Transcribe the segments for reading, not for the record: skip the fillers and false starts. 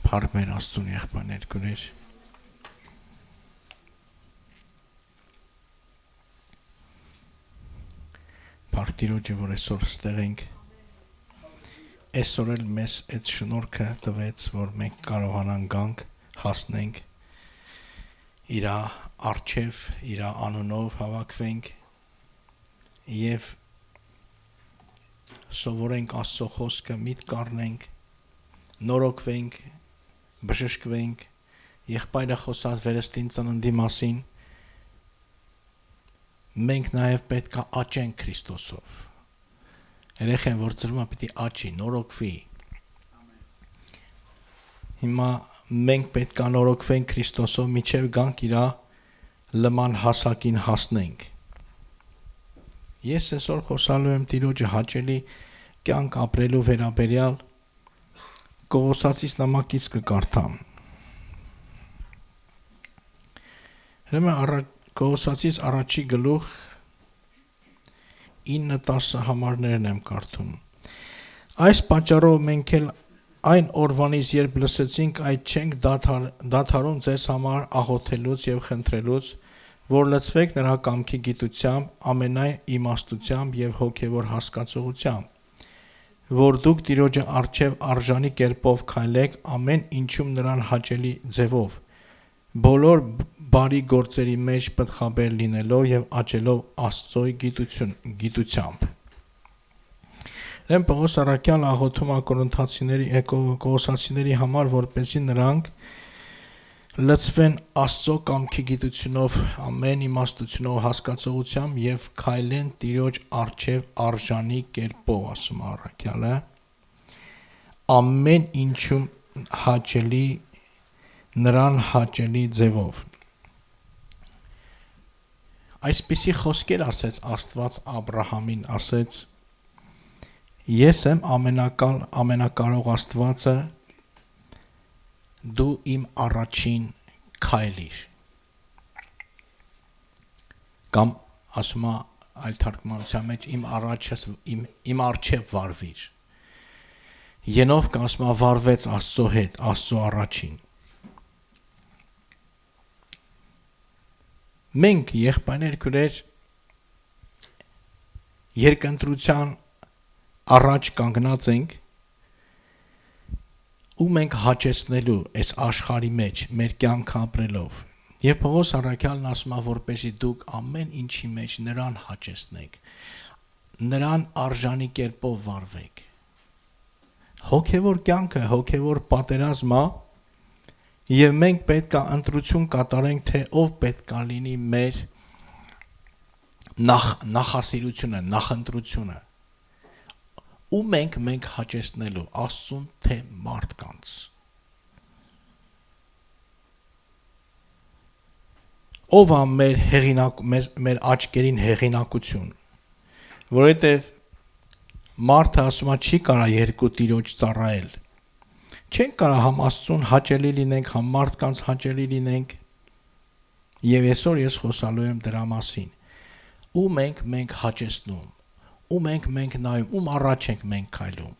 Փառք Աստծուն եղբայրներ գուրեր Փառք Տիրոջը որ այսօր ստեղ ենք այսօր էլ մեզ այդ շնորհքը տվեց որ մենք կարողանանք գանք հասնենք իր արչև իր անունով հավաքվենք եւ սովորենք Աստծո խոսքը միտք առնենք նորոգվենք բժշկվենք եղբայրը խոսած վերստին ծննդի մասին մենք նաև պետք է աճենք Քրիստոսով երեխան որ ծրումը պիտի աճի նորոգվի հիմա մենք պետք է նորոգվենք Քրիստոսով միջև գանք իր լման հասակին հասնենք ես այսօր խոսալու եմ Տիրոջը հաճելի կյանք ապրելու վերաբերյալ Կողոսացիս նամակից կկարդամ Կողոսացիս առաջի գլուխ 9-10 համարներն եմ կարդում Այս պատճառով մենք էլ այն օրվանից երբ լսեցինք այդ չենք դադարում ձեզ համար աղոթելուց եւ խնդրելուց որ լցվեք նրա կամքի գիտությամբ ամենայն իմաստությամբ եւ հոգեվոր հասկացողությամբ որ դուք Տիրոջը արչև արժանի կերպով քայլեք ամեն ինչում նրան հաճելի ձևով բոլոր բարի գործերի մեջ պտղաբեր լինելով եւ աճելով Աստծո գիտությամբ Դեմ Պողոս առաքյալ աղոթում է Կողոսացիների համար որպեսզի նրանք լցվեն Աստծո կամքի գիտությունով ամեն իմաստությունով հասկացողությամբ եւ քայլեն Տիրոջ արչև արժանի կերպով ասում առաքյալը ամեն ինչում հաճելի նրան հաճելի ձևով Այսպիսի խոսքեր ասեց Աստված Աբրահամին ասեց Ես եմ ամենակարող Աստվածը դու իմ առաջին քայլիր կամ ասում այլ թարգմանության մեջ իմ արչև վարվիր Ենով ասում վարվեց Աստծո հետ Աստծո առաջին Մենք եղբայրներ քուրեր երկընտրության առաջ կանգնած ենք ու մենք հաճեցնելու այս աշխարհի մեջ մեր կյանքը ապրելով եւ Պողոս առաքյալն ասում է որպեսզի դուք ամեն ինչի մեջ նրան հաճեցնեք նրան արժանի կերպով վարվեք հոգեվոր կյանքը հոգեվոր պատերազմը եւ մենք պետք է ընտրություն կատարենք թե ով պետք է լինի մեր նախասիրությունը նախընտրությունը ու մենք հաճեցնելու Աստծուն թե մարդկանց ով է մեր հեղինակ մեր աչքերին հեղինակություն որովհետև մարդը ասում է չի կարա երկու Տիրոջ ծառայել չենք կարա համ Աստծուն հաճելի լինենք համ մարդկանց հաճելի լինենք եւ այսօր ես խոսալու եմ դրա մասին ու մենք հաճեցնում ու մենք նայում ում առաջ ենք մենք քայլում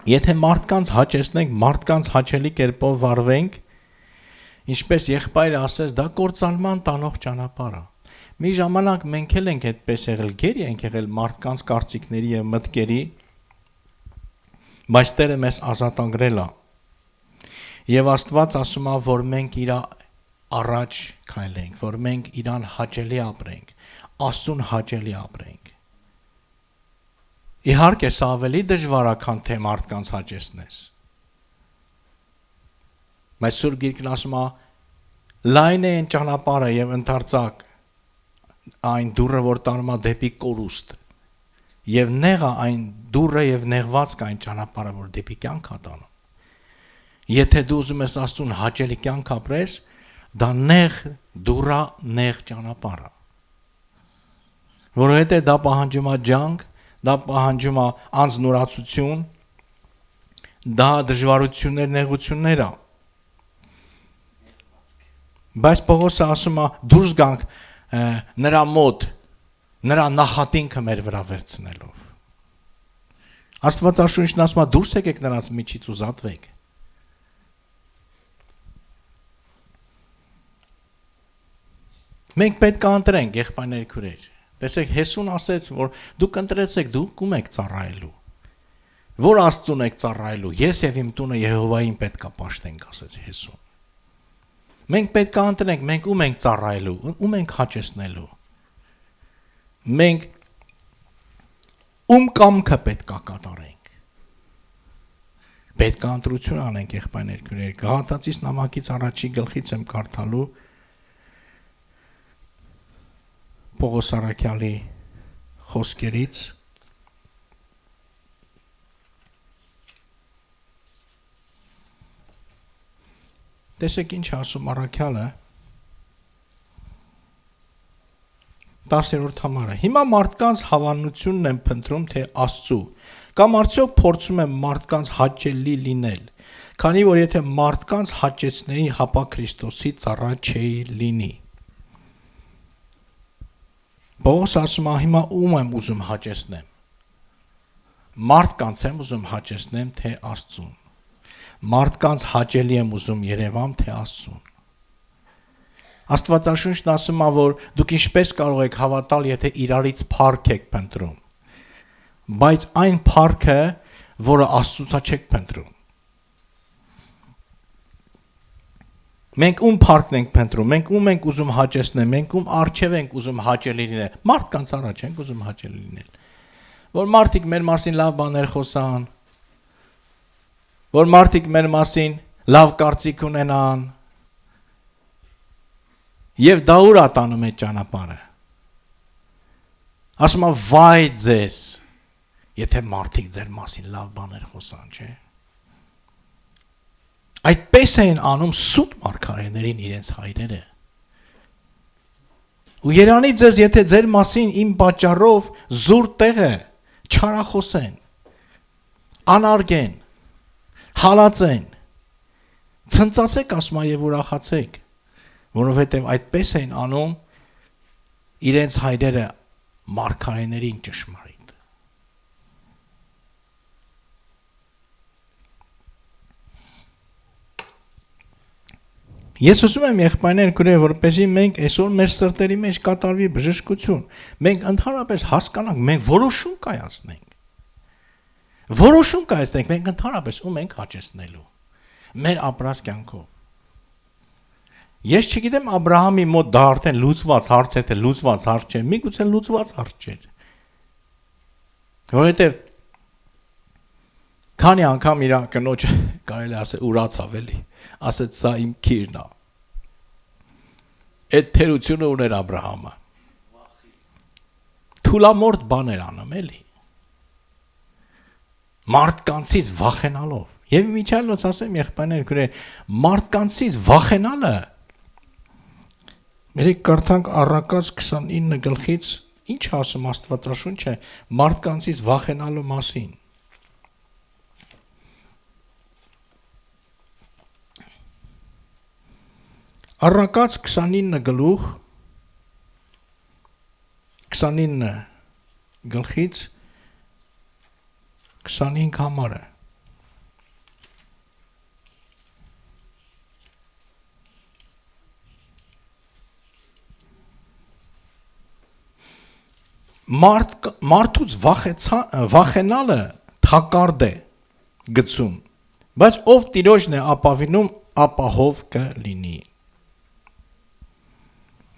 Եթե մարդկանց հաճեցնենք մարդկանց հաճելի կերպով վարվենք ինչպես եղբայրը ասեց դա կործանման տանող ճանապարհ է մի ժամանակ մենք էլ ենք այդպես եղել գերի ենք եղել մարդկանց կարծիքների եւ մտքերի բայց Տերը մեզ ազատագրել է եւ Աստված ասում է որ մենք իր առաջ քայլենք որ մենք իրան հաճելի ապրենք Աստծուն հաճելի ապրենք Իհարկե սա ավելի դժվար է քան թե մարդկանց հաճեցնես բայց Սուրբ Գիրքն ասում է լայն է այն ճանապարհը եւ ընդարձակ այն դուռը որ տանում է դեպի կորուստ եւ նեղը այն դուռը եւ նեղվածքը այն ճանապարհը որ դեպի կյանք է տանում Եթե դու ուզում ես Աստծուն հաճելի կյանք ապրես դա նեղ դուռա նեղ ճանապարհը որովհետեւ դա պահանջում է ջանք դա պահանջում է անձնուրացություն դա դժվարություններ նեղություններ է բայց Պողոսը ասում է դուրս գանք նրա մոտ նրա նախատինքը մեր վրա վերցնելով Աստվածաշունչն ասում է դուրս եկեք նրանց միջից ու զատվեք։ Մենք պետք է ընտրենք եղբայրներ քուրեր։ Տեսեք, Հեսուն ասեց, որ դուք ընտրեցեք, դուք ում եք ծառայելու։ Որ Աստծուն եք ծառայելու, ես եւ իմ տունը Եհովային պետք է պաշտենք, ասեց Հեսուն։ Մենք պետք է ընտրենք, մենք ում ենք ծառայելու, ում ենք հաճեսնելու։ Մենք ում կամքը պետք է կատարենք։ Պետք է ընտրություն անենք եղբայրներ քուրեր։ Գաղատացիս նամակից առաջի գլխից եմ կարդալու Պողոս Արաքյալի խոսքերից տեսեք ինչ ասում Արաքյալը 10-րդ համարը հիմա մարդկանց հավանությունն եմ փնտրում թե Աստծու կամ արդյոք փորձում եմ մարդկանց հաճելի լինել քանի որ եթե մարդկանց հաճեցնեի հապա Քրիստոսի ծառա չէի լինի Պողոս ասում է հիմա ում եմ ուզում հաճեսնեմ մարդկանց եմ ուզում հաճեսնեմ թե Աստծուն մարդկանց հաճելի եմ ուզում երևամ թե Աստծուն Աստվածաշունչն ասում է որ դուք ինչպես կարող եք հավատալ եթե իրարից փառք եք փնտրում բայց այն փառքը որը Աստծուց չեք փնտրում Մենք ում փառքն ենք փնտրում, մենք ում ենք ուզում հաճեսնել, մենք ում արժև ենք ուզում հաճելի լինել, մարդկանց առաջ ենք ուզում հաճելի լինել։ Որ մարդիկ մեր մասին լավ բաներ խոսան, որ մարդիկ մեր մասին լավ կարծիք ունենան, եւ դա ուր է տանում այդ ճանապարհը։ Ասում է վայ ձեզ, եթե մարդիկ ձեր մասին լավ բաներ խոսան, չէ՞։ Այդպես էին անում սուտ մարգարեներին իրենց հայրերը։ Ու երանի ձեզ, եթե ձեր մասին իմ պատճառով զուր տեղը չարախոսեն, անարգեն, հալածեն, ցնծացեք ասում եւ ուրախացեք, որովհետեւ այդպես էին անում իրենց հայրերը մարգարեներին ճշմարիտ։ Ես ուզում եմ եղբայրներ քուրեր, որպեսզի մենք այսօր մեր սրտերի մեջ կատարվի բժշկություն։ Մենք ընդհանրապես հասկանանք, մենք որոշում կայացնենք։ Որոշում կայացնենք, մենք ընդհանրապես ում ենք հաճեսնելու։ Մեր ապրած կյանքով։ Ես չգիտեմ Աբրահամի մոտ դա արդեն լուծված հարց է, թե լուծված հարց չէ, միգուցե լուծված հարց չէ։ Որովհետև քանի անգամ իր կնոջը կարելի ասել ուրացավ էլի, ասեց սա իմ քիրն է։ Այդ թերությունը ուներ Աբրահամը։ Թուլամորտ բաներ անում էլի։ Մարդկանցից վախենալով։ Եվ միջալոց ասեմ եղբայրներ քուրեր, մարդկանցից վախենալը Մերեք կարդանք Առակաց 29 գլխից ինչ ասում Աստվածաշունչը մարդկանցից վախենալու մասին։ Առակաց 29 գլուխ 29 գլխից 25 համարը Մարդուց վախենալը թակարդ է գցում, բայց ով տիրոջն է ապավինում, ապահով կլինի։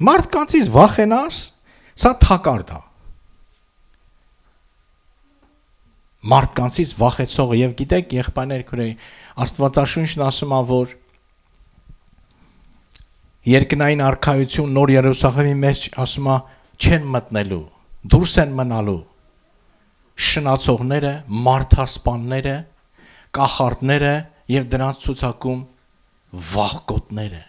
Մարդկանցից վախենաս, սա թակարդ է։ Մարդկանցից վախեցողը եւ գիտեք եղբայրներ քուրե Աստվածաշունչն ասում է որ երկնային արքայություն նոր Երուսաղեմի մեջ ասում է չեն մտնելու դուրս են մնալու շնացողները, մարդասպանները, կախարդները եւ դրանց ցուցակում վախկոտները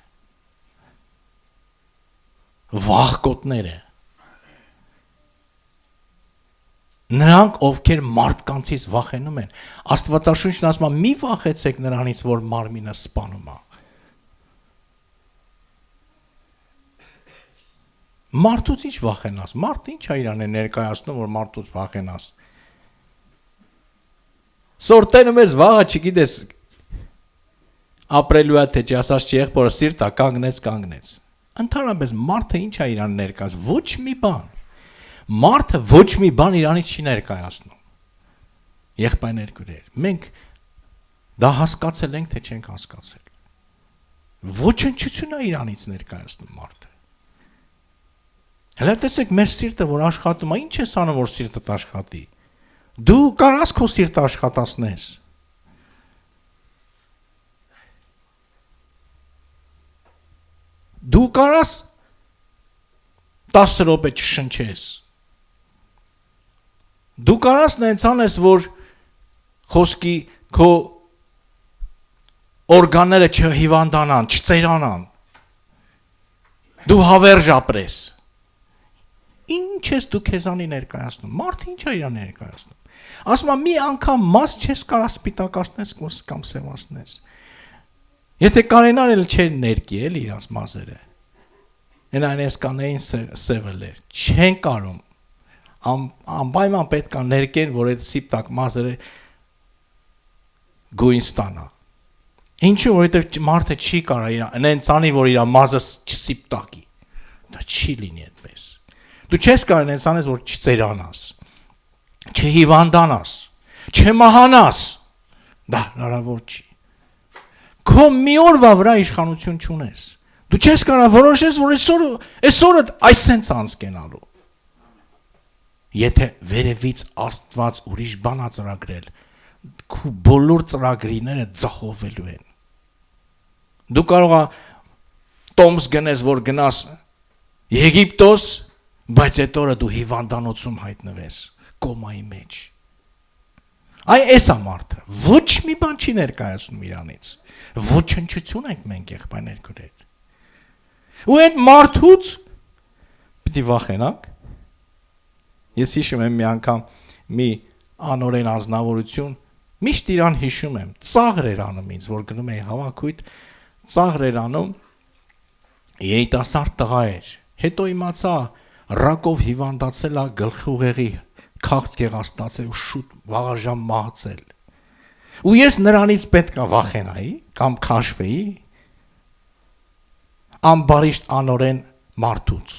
նրանք ովքեր մարդկանցից վախենում են Աստվածաշունչն ասում է մի վախեցեք նրանից որ մարմինը սպանում է Մարդուց ինչ վախենաս, մարդ ինչ է իրան է ներկայացնում, որ մարդուց վախենաս։ Սորտենում ես վաղը չգիտես ապրելու է թե չի, ասած չի եղբորը սիրտա կանգնեց։ Ընդհանրապես մարդը ինչ է իրան ներկայացնում, ոչ մի բան։ Մարդը ոչ մի բան իրանից չի ներկայացնում։ Եղբայրներ, մենք դա հասկացել ենք թե չենք հասկացել։ Ոչնչություն է իրանից ներկայացնում մարդը։ Հələ տեսեք մեր սիրտը որ աշխատում է, ինչ ես անում որ սիրտդ աշխատի։ Դու կարաս քո սիրտը աշխատացնես։ Դու կարաս 10 րոպե չշնչես։ Դու կարաս նենց անես որ խոսքի քո օրգանները չհիվանդանան, չծերանան։ Դու հավերժ ապրես։ Ինչ ես դու քեզանի ներկայացնում։ Մարդը ինչ է իրան ներկայացնում։ Ասում եմ մի անգամ մաս չես կարա սպիտակացնես կամ սևացնես։ Եթե կարենար էլ չեր ներկի էլ իրանց մազերը։ Այնայն ես կանեին սևելեր։ Չեն կարում։ Անպայման պետք է ներկեն, որ այդ սպիտակ մազերը գույն ստանա։ Ինչու որովհետև մարդը չի կարա իրան, նենց անի որ իր մազը չսպիտակի։ Դա չի լինի այդպես։ Դու չես կարող նենց անես որ չծերանաս, չհիվանդանաս, չմահանաս։ Դա հնարավոր չի։ Քո մի օրվա վրա իշխանություն չունես։ Դու չես կարող որոշես որ այսօրը այսենց անցկենալու։ Եթե վերևից Աստված ուրիշ բան ա ծրագրել, քո բոլոր ծրագրիները ձախողվելու են։ Դու կարող ես տոմս գնես որ գնաս Եգիպտոս, բայց այդ օրը դու հիվանդանոցում հայտնվես կոմայի մեջ։ Այ էս է մարդը, ոչ մի բան չի ներկայացնում իրանից։ Ոչնչություն ենք մենք եղբայրներ։ Ու այդ մարդուց պիտի վախենանք։ Ես հիշում եմ մի անգամ մի անօրեն ազնվորություն, միշտ իրան հիշում եմ, ծաղր էր անում ինձ, որ գնում էի հավաքույթ, ծաղր էր անում, երիտասարդ տղա էր, հետո իմացա ռակով հիվանդացել է գլխի ուղեղի քաղց գեղաստացել ու շուտ վաղաժամ մահացել։ Ու ես նրանից պետք է վախենայի կամ քաշվեի ամբարիշտ անօրեն մարդուց։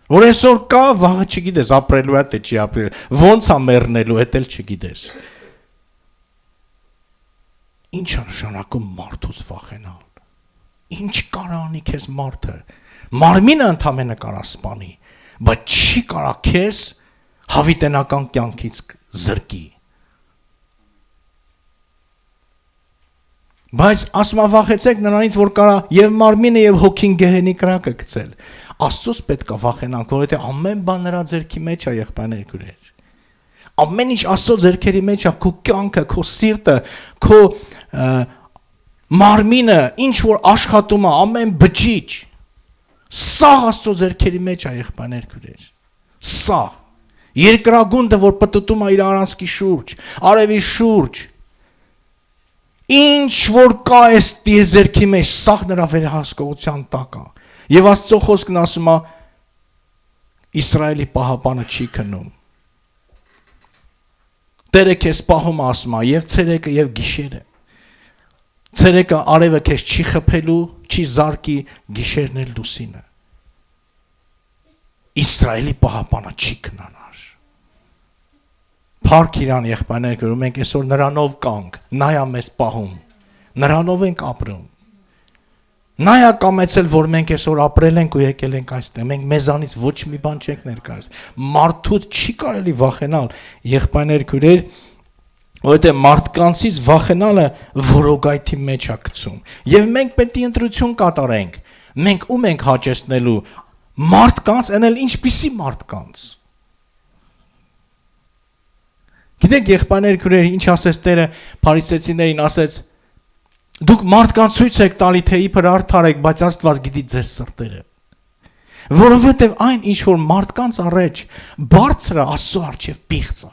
Որ այսօր կա վաղը չգիտես ապրելու է թե չի ապրելու, ոնց է մեռնելու, էդ էլ չգիտես։ Ինչ է նշանակում մարդուց վախենալ։ Ինչ կարա անի քեզ մարդը։ Մարմինը ընդամենը կարա սպանի, բայց չի կարա քեզ հավիտենական կյանքից զրկի։ Բայց ասում վախեցեք նրանից, որ կարա եւ մարմինը եւ հոգին գեհենի կրակը գցել։ Աստծուց պետք է վախենանք, որովհետեւ ամեն բան նրա ձեռքի մեջ է եղբայրներ։ Ամեն ինչ Աստծո ձեռքերի մեջ է, քո կյանքը, քո սիրտը, քո մարմինը, ինչ որ աշխատում է, ամեն բջիջ, սա Աստծո ձեռքերի մեջ է եղբայրներ։ Սա երկրագունդը, որ պտտում է իր առանցքի շուրջ, արևի շուրջ, ինչ որ կա այս ձեռքի մեջ, սա նրա վերահսկողության տակ է։ Եվ Աստծո խոսքն ասում է Իսրայելի պահապանը չի քնում։ Տերը քեզ պահում ասում է եւ ցերեկը եւ գիշերը։ Ցերեկը արևը քեզ չի խփելու, չի զարկի, գիշերն էլ լուսինը։ Իսրայելի պահապանը չի քնանար։ Փառք իրան եղբայրներ, որ մենք այսօր նրանով կանք, նա է մեզ պահում։ Նրանով ենք ապրում։ Նա է կամեցել, որ մենք այսօր ապրել ենք ու եկել ենք այստեղ։ Մենք մեզանից ոչ մի բան չենք ներկայացնում։ Մարդուց չի կարելի վախենալ, եղբայրներ, որովհետև մարդկանցից վախենալը որոգայթի մեջ է գցում։ Եվ մենք պետք է ընտրություն կատարենք։ Մենք ում ենք հաճեցնելու մարդկանց, այնել ինչպիսի մարդկանց։ Գիտեք եղբայրներ, ինչ ասեց Տերը փարիսեցիներին, ասեց դուք մարդկանց ցույց եք տալի թե իբր արդար եք, բայց Աստված գիտի ձեր սրտերը։ Որովհետև այն ինչ որ մարդկանց առաջ բարձրը Աստծո առջև պիղծ է։